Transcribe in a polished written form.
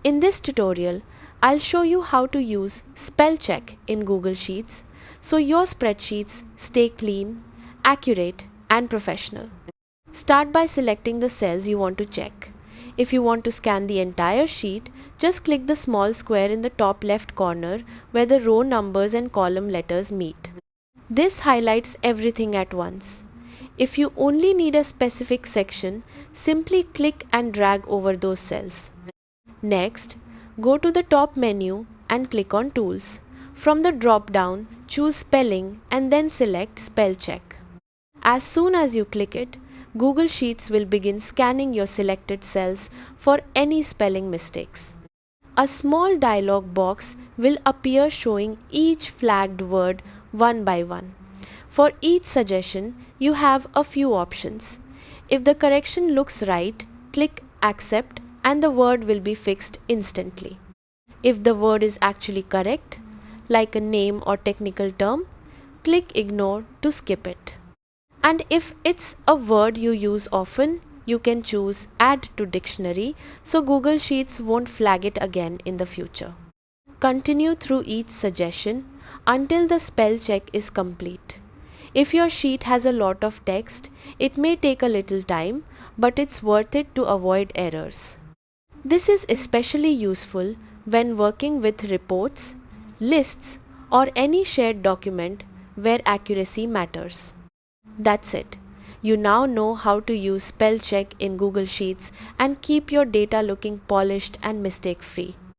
In this tutorial, I'll show you how to use spell check in Google Sheets so your spreadsheets stay clean, accurate, and professional. Start by selecting the cells you want to check. If you want to scan the entire sheet, just click the small square in the top left corner where the row numbers and column letters meet. This highlights everything at once. If you only need a specific section, simply click and drag over those cells. Next, go to the top menu and click on Tools. From the drop-down, choose Spelling and then select Spell Check. As soon as you click it, Google Sheets will begin scanning your selected cells for any spelling mistakes. A small dialog box will appear showing each flagged word one by one. For each suggestion, you have a few options. If the correction looks right, click Accept and the word will be fixed instantly. If the word is actually correct, like a name or technical term, click Ignore to skip it. And if it's a word you use often, you can choose Add to Dictionary so Google Sheets won't flag it again in the future. Continue through each suggestion until the spell check is complete. If your sheet has a lot of text, it may take a little time, but it's worth it to avoid errors. This is especially useful when working with reports, lists, or any shared document where accuracy matters. That's it. You now know how to use spell check in Google Sheets and keep your data looking polished and mistake-free.